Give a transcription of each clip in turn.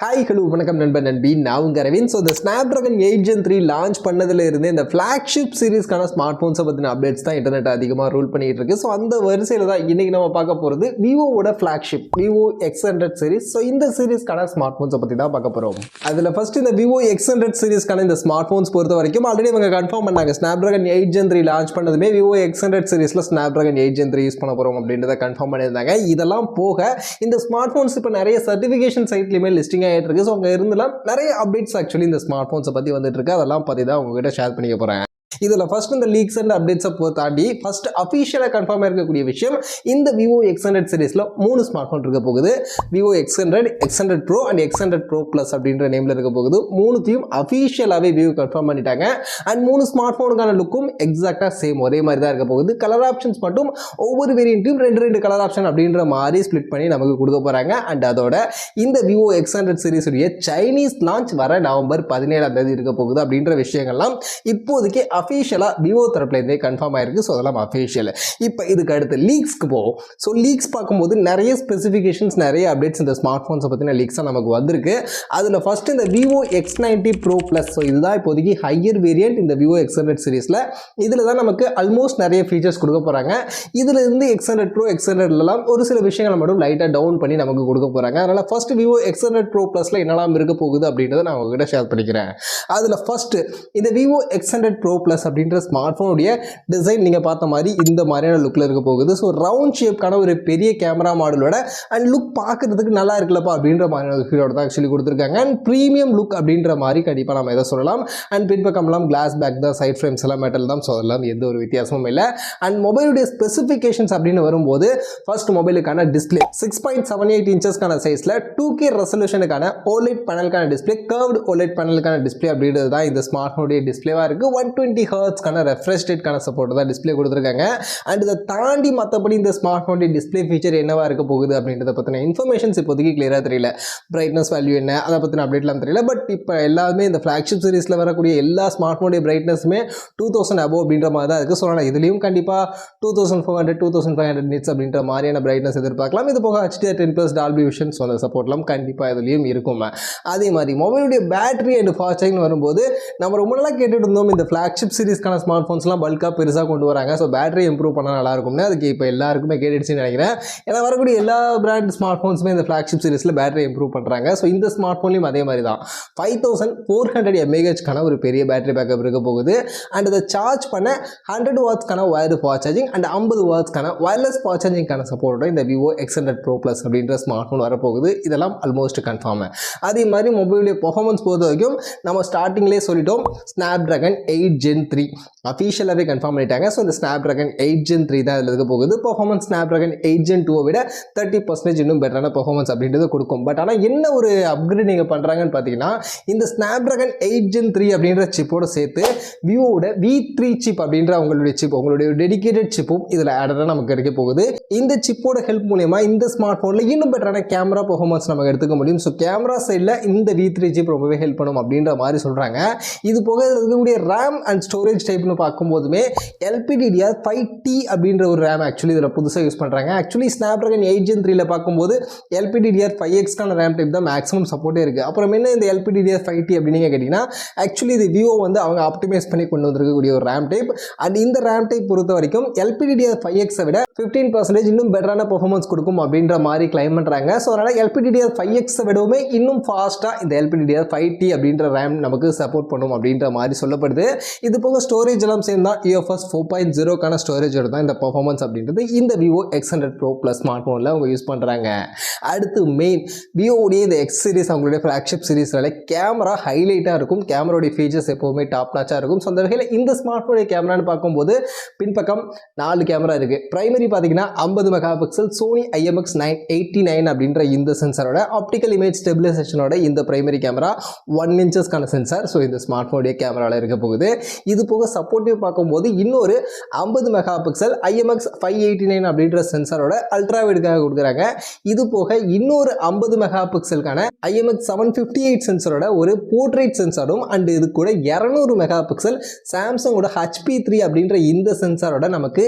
Hi hello வணக்கம் நண்பன் நண்பி நான் உங்கள் அரவிந்த். ஸோ இந்த ஸ்னாப்ட்ராகன் 8 Gen 3 லான்ச் பண்ணதுல இருந்து இந்த ஃப்ளாக்ஷிப் சீரிஸ்க்கான ஸ்மார்ட் ஃபோன்ஸை பற்றின அப்டேட்ஸ் தான் இன்டர்நெட் அதிகமாக ரூல் பண்ணிட்டு இருக்கு. ஸோ அந்த வரிசையில் தான் இன்றைக்கி நம்ம பார்க்க போகிறது விவோவோட flagship Vivo X100 series. So இந்த சீரிஸ்க்கான ஸ்மார்ட் ஃபோன்ஸை பற்றி தான் பார்க்க போகிறோம். அதில் ஃபஸ்ட்டு இந்த Vivo X100 சீரிஸ்க்கான இந்த ஸ்மார்ட் ஃபோன்ஸ் பொறுத்த வரைக்கும் ஆல்ரெடி இவங்க கன்ஃபார்ம் பண்ணாங்க. ஸ்னாப்ட்ராகன் 8 Gen 3 லான்ச் பண்ணதுமே Vivo X100 சீரிஸில் ஸ்னாப்ட்ராகன் 8 Gen 3 யூஸ் பண்ண போகிறோம் அப்படின்றத கன்ஃபார்ம் பண்ணியிருந்தாங்க. இதெல்லாம் போக இந்த ஸ்மார்ட் ஃபோன்ஸ் இப்போ நிறைய சர்டிஃபிகேஷன் சைட்லையுமே லிஸ்டிங் ஆகிட்டு இருக்கு. ஸோ அங்கே நிறைய அப்டேட்ஸ் ஆக்சுவலி இந்த ஸ்மார்ட் ஃபோன்ஸை பற்றி வந்துட்டு இருக்கு. அதெல்லாம் பற்றி தான் உங்ககிட்ட ஷேர் பண்ணிக்க போகிறேன். இதில் ஃபர்ஸ்ட் இந்த லீக்ஸ் அண்ட் அப்டேட்ஸை தாண்டி ஃபர்ஸ்ட் அஃபிஷியலாக கன்ஃபார்மாக இருக்கக்கூடிய விஷயம், இந்த Vivo X100 சீரிஸில் 3 ஸ்மார்ட் ஃபோன் இருக்க போகுது. Vivo X100, X100 Pro and X100 Pro Plus அப்படின்ற நேமில் இருக்க போகுது. மூணுத்தையும் அஃபிஷியலாகவே Vivo கன்ஃபார்ம் பண்ணிட்டாங்க. அண்ட் 3 ஸ்மார்ட் ஃபோனுக்கான லுக்கும் எக்ஸாக்டாக சேம் ஒரே மாதிரி தான் இருக்க போகுது. கலர் ஆப்ஷன்ஸ் மட்டும் ஒவ்வொரு வேரியண்ட்டையும் 2 கலர் ஆப்ஷன் அப்படின்ற மாதிரி ஸ்பிளிட் பண்ணி நமக்கு கொடுக்க போகிறாங்க. அண்ட் அதோட இந்த Vivo X100 சீரிஸுடைய சைனீஸ் லான்ச் வர நவம்பர் 17 இருக்க போகுது அப்படின்ற விஷயங்கள்லாம் இப்போதைக்கு அஃபிஷியலாக விவோ தரப்புலேருந்தே கன்ஃபார்ம் ஆயிருக்கு. ஸோ அதெல்லாம் அஃபிஷியல். இப்போ இதுக்கு அடுத்து லீக்ஸ்க்கு போவோம். ஸோ லீக்ஸ் பார்க்கும்போது நிறைய ஸ்பெசிஃபிகேஷன்ஸ், நிறைய அப்டேட்ஸ் இந்த ஸ்மார்ட் ஃபோன்ஸை பற்றின லீக்ஸாக நமக்கு வந்திருக்கு. அதில் ஃபர்ஸ்ட் இந்த Vivo X90 Pro Plus. So இதுதான் இப்போதைக்கு ஹையர் வேரியன்ட் இந்த Vivo X100 சீரிஸில். இதில் தான் நமக்கு ஆல்மோஸ்ட் நிறைய ஃபீச்சர்ஸ் கொடுக்க போகிறாங்க. இதில் இருந்து X100 Pro, X100லாம் ஒரு சில விஷயங்களை மட்டும் லைட்டாக டவுன் பண்ணி நமக்கு கொடுக்க போகிறாங்க. அதனால் ஃபர்ஸ்ட் Vivo X100 Pro Plusல என்னெல்லாம் இருக்க போகுது அப்படின்றத நான் உங்ககிட்ட ஷேர் பண்ணிக்கிறேன். அதில் ஃபர்ஸ்ட் இந்த Vivo X100 Pro Plus அப்படின்ற ஸ்மார்ட் ஃபோனுடைய டிசைன் நீங்கள் பார்த்த மாதிரி இந்த மாதிரியான லுக்கில் இருக்க போகுது. ஸோ ரவுண்ட் ஷேப்கான ஒரு பெரிய கேமரா மாடலோட அண்ட் லுக் பார்க்கறதுக்கு நல்லா இருக்குல்லப்பா அப்படின்ற மாதிரியான ஃபீலோட தான் ஆக்சுவலி கொடுத்துருக்காங்க. அண்ட் ப்ரீமியம் லுக் அப்படின்ற மாதிரி கண்டிப்பாக நம்ம எதை சொல்லலாம். அண்ட் பின்பக்கம்லாம் கிளாஸ் பேக் தான், சைட் ஃப்ரேம்ஸ் எல்லாம் மெட்டல் தான். ஸோ அதெல்லாம் எந்த ஒரு வித்தியாசமும் இல்லை. அண்ட் மொபைலுடைய ஸ்பெசிஃபிகேஷன்ஸ் அப்படின்னு வரும்போது ஃபர்ஸ்ட் மொபைலுக்கான டிஸ்பிளே 6.78 இன்ச்சஸ்க்கான சைஸில் 2K ரெசல்யூஷனுக்கான OLED பேனலுக்கான டிஸ்பிளே, கர்வ்டு OLED பேனலுக்கான டிஸ்பிளே அப்படின்றது தான் இந்த ஸ்மார்ட் ஃபோனுடைய டிஸ்பிளேவாக இருக்குது. 120 ஹெர்ட்ஸ்க்கான ரெஃப்ரெஷ் ரேட்கான சப்போர்ட் தான் டிஸ்பிளே கொடுத்துருக்காங்க. அண்ட் இதை தாண்டி மற்றபடி இந்த ஸ்மார்ட் ஃபோனுடைய டிஸ்பிளே ஃபீச்சர் என்னவா இருக்க போகுது அப்படின்றத பற்றின இன்ஃபர்மேஷன்ஸ் இப்போதைக்கு கிளியராக தெரியல. பிரைட்னஸ் வேல்யூ என்ன, அதை பற்றின அப்டேட்லாம் தெரியல. பட் இப்போ எல்லாமே இந்த ஃப்ளாக்ஷிப் சீரிஸில் வரக்கூடிய எல்லா ஸ்மார்ட் ஃபோனுடைய பிரைட்னஸுமே 2000 அபோவ் அப்படின்ற மாதிரி தான் இருக்குது. ஸோ ஆனால் இதுலேயும் கண்டிப்பாக 2400, 2500 நிட்ஸ் அப்படின்ற மாதிரியான பிரைட்னஸ் எதிர்பார்க்கலாம். இது போக HDR 10+ டால்பி விஷன் சொன்ன சப்போர்ட்லாம் கண்டிப்பாக இதுலேயும் இருக்கும். அதே மாதிரி மொபைலுடைய பேட்டரி அண்ட் ஃபாஸ்ட் சார்ஜிங் வரும்போது நம்ம ரொம்ப நாளாக கேட்டுட்டு இருந்தோம், இந்த ஃப்ளாக்ஷிப் சீரிஸ்க்கான ஸ்மார்ட் ஃபோன்ஸ்லாம் பல்காக பெருசாக கொண்டு வராங்க. ஸோ பேட்டரி இம்ப்ரூவ் பண்ணால் நல்லா இருக்கும்னு அதுக்கு இப்போ எல்லாருக்குமே கேட்டுடுச்சுன்னு நினைக்கிறேன். ஏன்னா வரக்கூடிய எல்லா பிராண்ட் ஸ்மார்ட் ஃபோன்ஸுமே இந்த ஃப்ளாக்ஷிப் சீரிஸில் பேட்டரி இம்ப்ரூவ் பண்ணுறாங்க. ஸோ இந்த ஸ்மார்ட் ஃபோன்லையும் அதே மாதிரி தான் 5400 mAhக்கான ஒரு பெரிய பேட்டரி பேக்கப் இருக்க போகுது. அண்ட் அதை சார்ஜ் பண்ண 100 வாட்ஸ்க்கான வயர்டு ஃபாஸ்ட் சார்ஜிங் அண்ட் 50 வாட்ஸ்க்கான வயர்லெஸ் ஃபாஸ்ட் சார்ஜிங்கான சப்போர்ட்டோட இந்த Vivo X100 Pro Plus அப்படின்ற ஸ்மார்ட் ஃபோன் வரப்போகுது. இதெல்லாம் ஆல்மோஸ்ட் கன்ஃபார்ம். அதே மாதிரி மொபைலுடைய பெர்ஃபார்மன்ஸ் பொறுத்த வரைக்கும் நம்ம ஸ்டார்டிங்லேயே சொல்லிட்டோம், ஸ்னாப்ட்ராகன் 8 Gen 3 அஃபிஷியலாகவே கன்ஃபார்ம் பண்ணிட்டாங்க. ஸோ இந்த ஸ்னாப்ட்ராகன் 8 Gen 3 தான் இதில் இருக்க போகுது. பெர்ஃபார்மன்ஸ் ஸ்னாப்ட்ராகன் 8 Gen 2 விட 30% இன்னும் பெட்டரான பெர்ஃபார்மன்ஸ் அப்படின்றது கொடுக்கும். பட் ஆனால் என்ன ஒரு அப்கிரேட் நீங்கள் பண்ணுறாங்கன்னு பார்த்தீங்கன்னா, இந்த ஸ்னாப்ட்ராகன் 8 Gen 3 அப்படின்ற சிப்போட சேர்த்து விவோட V3 சிப் அப்படின்ற உங்களுடைய டெடிகேட்டட் சிப்பும் இதில் ஆடராக நமக்கு கிடைக்க போகுது. இந்த சிப்போட ஹெல்ப் மூலமா இந்த ஸ்மார்ட் ஃபோனில் இன்னும் பெட்டரான கேமரா பெர்ஃபார்மன்ஸ் நமக்கு எடுத்துக்க முடியும். ஸோ கேமரா சைடில் இந்த V3 சிப் ரொம்பவே ஹெல்ப் பண்ணும் அப்படின்ற மாதிரி சொல்கிறாங்க. இது போக இருக்கக்கூடிய ரேம் அண்ட் ஸ்டோரேஜ் டைப்னு பார்க்கும்போதுமே LPDDR5T அப்படின்ற ஒரு ரேம் ஆக்சுவலி இதில் புதுசாக யூஸ் பண்ணுறாங்க. ஆக்சுவலி ஸ்னாப்ட்ராகன் 8 Gen 3ல பார்க்கும்போது LPDDR5Xக்கான ரேம் டைப் தான் மேக்ஸிமம் சப்போர்ட்டே இருக்குது. அப்புறம் என்ன இந்த LPDDR5T அப்படின்னு கேட்டிங்கன்னா, ஆக்சுவலி இது விவோ வந்து அவங்க ஆப்டிமைஸ் பண்ணி கொண்டு வந்திருக்கக்கூடிய ஒரு ரேம் டைப். அண்ட் இந்த ரேம் டைப் பொறுத்த வரைக்கும் LPDDR5Xை விட 15% இன்னும் பெட்டரான பெர்ஃபார்மன்ஸ் கொடுக்கும் அப்படின்ற மாதிரி கிளைம் பண்ணுறாங்க. ஸோ அதனால் LPDDR5Xை விடவுமே இன்னும் ஃபாஸ்ட்டாக இந்த LPDDR5T அப்படின்ற ரேம் நமக்கு சப்போர்ட் பண்ணும் அப்படின்ற மாதிரி சொல்லப்படுது. இது போக ஸ்டோரேஜ் எல்லாம் சேர்ந்தா UFS 4.0க்கான ஸ்டோரேஜோட தான் இந்த பெர்ஃபார்மன்ஸ் அப்படின்றது இந்த Vivo X100 Pro Plus smart ஃபோனில் அவங்க யூஸ் பண்ணுறாங்க. அடுத்து மெயின் விவோடைய இந்த X சீரிஸ் அவங்களுடைய ஃப்ளாக்ஷிப் சீரிஸ்னால கேமரா ஹைலைட்டாக இருக்கும். கேமராவுடைய ஃபீச்சர்ஸ் எப்போவுமே டாப் நாச்சாக இருக்கும். ஸோ அந்த வகையில் இந்த ஸ்மார்ட் ஃபோனுடைய கேமரான்னு பார்க்கும்போது பின்பக்கம் 4 கேமரா இருக்குது. பிரைமரி பார்த்தீங்கன்னா 50 மெகா பிக்சல் சோனி IMX989 அப்படின்ற இந்த சென்சாரோட ஆப்டிக்கல் இமேஜ் ஸ்டெபிலைசேஷனோட இந்த பிரைமரி கேமரா 1 இன்ச்சஸ்க்கான சென்சார். ஸோ இந்த ஸ்மார்ட் ஃபோனுடைய கேமராவில் இருக்க போகுது. இது போக சப்போர்ட்டிவ் பார்க்கும்போது இன்னொரு 50 மெகா பிக்சல் IMX589 அப்படின்ற சென்சாரோட அல்ட்ரா வைடுக்காக கொடுக்குறாங்க. இது போக இன்னொரு 50 மெகா பிக்சலுக்கான IMX758 சென்சாரோட ஒரு போர்ட்ரேட் சென்சாரும் அண்ட் இது கூட 200 மெகா பிக்சல் சாம்சங்கோட HP3 அப்படின்ற இந்த சென்சாரோட நமக்கு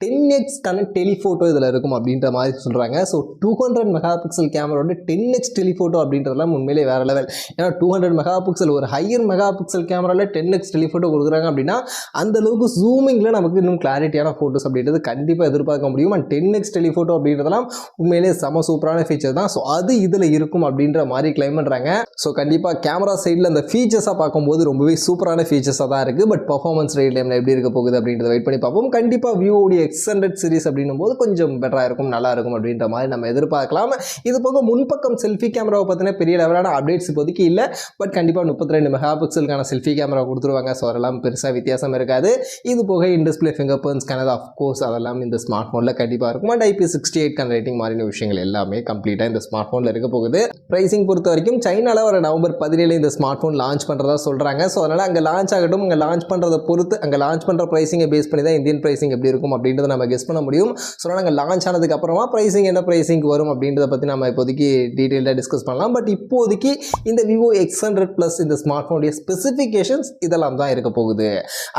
10xக்கான டெலிஃபோட்டோ இதில் இருக்கும் அப்படின்ற மாதிரி சொல்கிறாங்க. ஸோ 200 மெகா பிக்சல் கேமராவோட 10x டெலிஃபோட்டோ அப்படின்றதுலாம் உண்மையிலே வேறு லெவல். ஏன்னா 200 மெகா பிக்சல் ஒரு ஹையர் மெகா பிக்சல் கேமராவில் 10x டெலிஃபோட்டோ கொடுக்குறாங்க அப்படின்னா அந்த அளவுக்கு ஜூமிங்கில் நமக்கு இன்னும் கிளாரிட்டியான ஃபோட்டோஸ் அப்படின்றது கண்டிப்பாக எதிர்பார்க்க முடியும். அண்ட் 10x டெலிஃபோட்டோ அப்படின்றதெல்லாம் உண்மையிலே செம சூப்பரான ஃபீச்சர் தான். ஸோ அது இதில் இருக்கும் அப்படின்ற மாதிரி கிளைம் பண்ணுறாங்க. ஸோ கண்டிப்பாக கேமரா சைடில் அந்த ஃபீச்சர்ஸாக பார்க்கும்போது ரொம்பவே சூப்பரான ஃபீச்சர்ஸாக தான் இருக்குது. பட் பர்ஃபார்மன்ஸ் டைமில் எப்படி இருக்க போகுது அப்படின்றத வெயிட் பண்ணி பார்ப்போம். கண்டிப்பாக விவோடைய X100 சீரிஸ் அப்படின்னும் போது கொஞ்சம் பெட்டராக இருக்கும், நல்லா இருக்கும் அப்படின்ற மாதிரி நம்ம எதிர்பார்க்கலாம். இது போக முன்பக்கம் செல்ஃபி கேமராவை பற்றின பெரிய லெவலான அப்டேட்ஸ் இப்போதைக்கு இல்லை. பட் கண்டிப்பாக 32 மெகா பிக்சலுக்கான செல்ஃபி கேமரா கொடுத்துருவாங்க. ஸோ அதெல்லாம் பெருசாக வித்தியாசம் இருக்காது. இது போக in-display finger prints scanner of course அதெல்லாம் இந்த ஸ்மார்ட் ஃபோனில் கண்டிப்பாக இருக்கும். அண்ட் IP68 ரேட்டிங் மாதிரியான விஷயங்கள் எல்லாமே கம்ப்ளீட்டாக இந்த ஸ்மார்ட் ஃபோனில் இருக்க போகுது. ப்ரைசிங் பொறுத்த வரைக்கும் சைனாவில் ஒரு நவம்பர் 17 இந்த ஸ்மார்ட் ஃபோன் லான்ச் பண்ணுறதா சொல்கிறாங்க. ஸோ அதனால் அங்கே லான்ச் ஆகட்டும், அங்கே லான்ச் பண்ணுறதை பொறுத்து அங்கே லான்ச் பண்ணுற ப்ரைசிங்கை பேஸ் பண்ணி தான் இந்தியன் ப்ரைசிங் எப்படி இருக்கும் அப்படின்றத நம்ம கெஸ் பண்ண முடியும். ஸோ நாங்கள் லான்ச் ஆனதுக்கு அப்புறமா ப்ரைசிங் என்ன ப்ரைசிங்க்கு வரும் அப்படின்றத பற்றி நம்ம இப்போதைக்கு டீட்டெயிலாக டிஸ்கஸ் பண்ணலாம். பட் இப்போதைக்கு இந்த Vivo X100 Plus இந்த ஸ்மார்ட் ஃபோனுடைய ஸ்பெசிஃபிகேஷன்ஸ் இதெல்லாம் தான் இருக்க போகுது.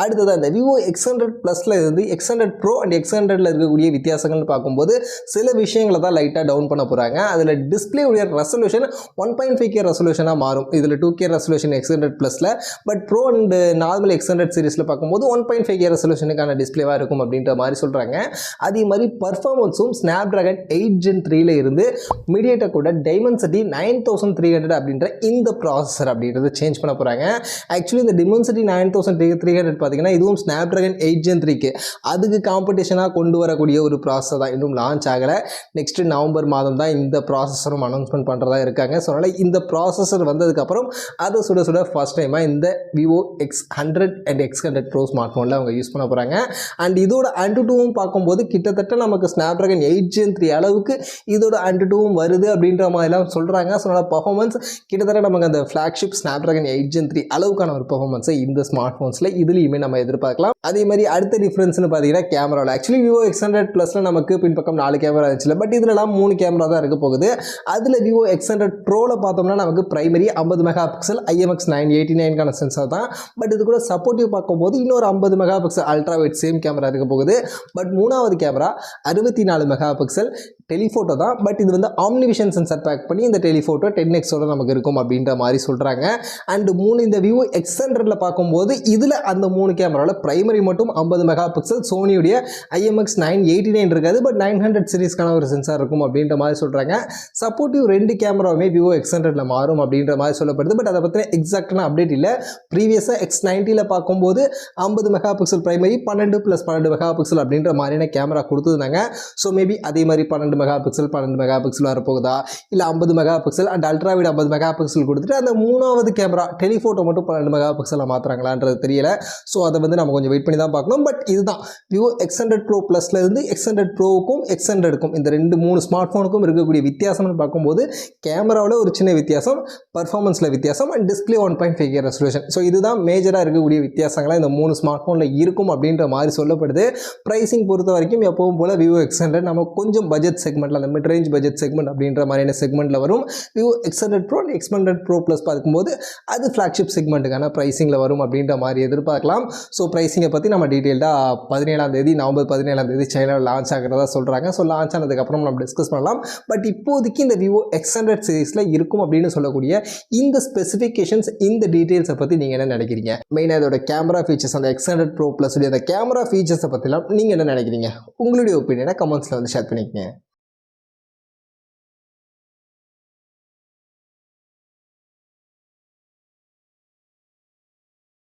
அடுத்தது அந்த Vivo X100 Plusல இருந்து X100 Pro அண்ட் X100ல இருக்கக்கூடிய வித்தியாசங்கள்னு பார்க்கும்போது சில விஷயங்களை தான் லைட்டாக டவுன் பண்ண போகிறாங்க. அதில் டிஸ்பிளே உடைய ரெசல்யூஷன் 1.5K ரெசல்யூஷனாக மாறும். இதில் 2K ரெசல்யூஷன் X100 Plusல, but pro and normal X100 சீரிஸில் பார்க்கும்போது 1.5K ரெசல்யூஷனுக்கான டிஸ்பிளேவாக இருக்கும் அப்படின்ற மாதிரி சொல்கிறாங்க. அதே மாதிரி பர்ஃபார்மன்ஸும் Snapdragon 8 Gen 3ல இருந்து மீடியாடெக் கூட Dimensity 9300 அப்படின்ற இந்த ப்ராசஸர் அப்படின்றது சேஞ்ச் பண்ண போகிறாங்க. ஆக்சுவலி இந்த Dimensity 9300 பார்த்தீங்கன்னா இதுவும் Snapdragon 8 Gen 3க்கு அதுக்கு காம்படிஷனாக கொண்டு வரக்கூடிய ஒரு ப்ராசஸர் தான். இன்னும் லான்ச் ஆகலை. நெக்ஸ்ட் நவம்பர் மாதம் தான் இந்த ப்ராசஸரும் அனௌன்ஸ்மெண்ட் பண்ணுறதா இருக்காங்க. ஸோ அதனால் இந்த ப்ராசஸர் வந்ததுக்கப்புறம் அதை சுட சுட ஃபர்ஸ்ட் டைமாக இந்த Vivo X100 and X100 Pro smart ஃபோனில் அவங்க யூஸ் பண்ண போகிறாங்க. அண்ட் இதோட AnTuTuவும் பார்க்கும்போது கிட்டத்தட்ட நமக்கு Snapdragon 8 Gen 3 அளவுக்கு இதோட AnTuTuவும் வருது அப்படின்ற மாதிரிலாம் சொல்கிறாங்க. ஸோ அதனால் பர்ஃபார்மன்ஸ் கிட்டத்தட்ட நமக்கு அந்த ஃப்ளாக்ஷிப் Snapdragon 8 Gen 3 அளவுக்கான ஒரு பர்ஃபார்மன்ஸை இந்த ஸ்மார்ட் ஃபோன்ஸில் இதுலேயுமே நம்ம எதிர்பார்க்கலாம். அதே மாதிரி அடுத்த டிஃப்ரென்ஸ்னு பார்த்தீங்கன்னா கேமராவில் ஆக்சுவலி Vivo X100 Plusல நமக்கு பின்பக்கம் 4 கேமரா இருந்துச்சு. பட் இதிலலாம் 3 கேமரா தான் இருக்க போகுது. அதில் Vivo X100 Proல பார்த்தோம்னா நமக்கு பிரைமரி 50 மெகா பிக்சல் IMX 989க்கான சென்சார் தான். பட் இது கூட சப்போர்ட்டிவ் பார்க்கும்போது இன்னொரு 50 mega pixel ultra wide same camera இருக்க போகுது. பட் மூணாவது கேமரா 64 மெகா பிக்சல் டெலிஃபோட்டோ தான். பட் இது வந்து ஆம்னிவிஷன் சென்சார் பேக் பண்ணி இந்த டெலிஃபோட்டோ 10xோட நமக்கு இருக்கும் அப்படின்ற மாதிரி சொல்கிறாங்க. அண்ட் இந்த Vivo X100ல பார்க்கும்போது இதில் அந்த 3 கேமராவில் பிரைமரி மட்டும் 50 மெகா பிக்சல் சோனியுடைய IMX 989 இருக்காது. பட் 900 சீரிஸ்க்கான ஒரு சென்சார் இருக்கும் அப்படின்ற மாதிரி சொல்கிறாங்க. சப்போர்ட்டிவ் 2 கேமராவுமே Vivo X100ல மாறும் அப்படின்ற மாதிரி சொல்லப்படுது. பட் அதை பற்றின எக்ஸாக்டான அப்டேட் இல்லை. ப்ரீவியஸாக X90ல பார்க்கும்போது 50 mega pixel primary 12+12 mega pixel அப்படின்ற மாதிரியான கேமரா கொடுத்துருந்தாங்க. ஸோ மேபி அதே மாதிரி 12 மெகா பிக்சல் வரப்போகுதா, இல்லை 50 mega pixel and ultra wide 50 mega pixel கொடுத்துட்டு அந்த மூணாவது கேமரா டெலிஃபோட்டோ மட்டும் 12 மெகா பிக்சலாக மாற்றுறாங்களான்றது தெரியல. ஸோ அதை வந்து நம்ம கொஞ்சம் வெயிட் பண்ணி தான் பார்க்கணும். பட் இதுதான் Vivo X100 Pro Plusல இருந்து X100 Proவுக்கும் X100க்கும் இந்த 2-3 ஸ்மார்ட் ஃபோனுக்கும் இருக்கக்கூடிய வித்தியாசம்னு பார்க்கும்போது கேமராவில் ஒரு சின்ன வித்தியாசம், பர்ஃபார்மன்ஸில் வித்தியாசம் and display 1.5K resolution. So இதுதான் மேஜராக இருக்கக்கூடிய வித்தியாசங்களாக இந்த 3 ஸ்மார்ட் ஃபோனில் இருக்கும் அப்படின்ற மாதிரி சொல்லப்படுது. ப்ரைசிங் பொறுத்த வரைக்கும் எப்பவும் போல் Vivo X100 நம்ம கொஞ்சம் பட்ஜெட் செக்மெண்ட்டில் அந்த மிட் ரேஞ்ச் பட்ஜெட் செக்மெண்ட் அப்படின்ற மாதிரியான செக்மெண்ட்டில் வரும். Vivo X100 Pro and X100 Pro Plus பார்க்கும்போது அது ஃப்ளாக்ஷிப் செக்மெண்ட்டுக்கான ப்ரைசிங்கில் வரும் அப்படின்ற மாதிரி எதிர்பார்க்கலாம். ஸோ ப்ரைசிங்கை பற்றி நம்ம டீட்டெயில்டாக நவம்பர் 17 சைனாவில் லான்ச் ஆகிறதா சொல்கிறாங்க. ஸோ லான்ச் ஆனதுக்கப்புறம் நம்ம டிஸ்கஸ் பண்ணலாம். பட் இப்போதைக்கு இந்த Vivo X100 சீரிஸில் இருக்கும் அப்படின்னு சொல்லக்கூடிய இந்த ஸ்பெசிஃபிகேஷன்ஸ் இந்த டீட்டெயில்ஸை பற்றி நீங்கள் என்ன நினைக்கிறீங்க? மெயினாக இதோட கேமரா ஃபீச்சர்ஸ் அந்த X100 Pro Plus அந்த கேமரா ஃபீச்சர்ஸை பற்றிலாம் நீங்கள் என்ன நினைக்கிறீங்க? உங்களுடைய ஒப்பீனியனை கமெண்ட்ஸில் வந்து ஷேர் பண்ணிக்கங்க.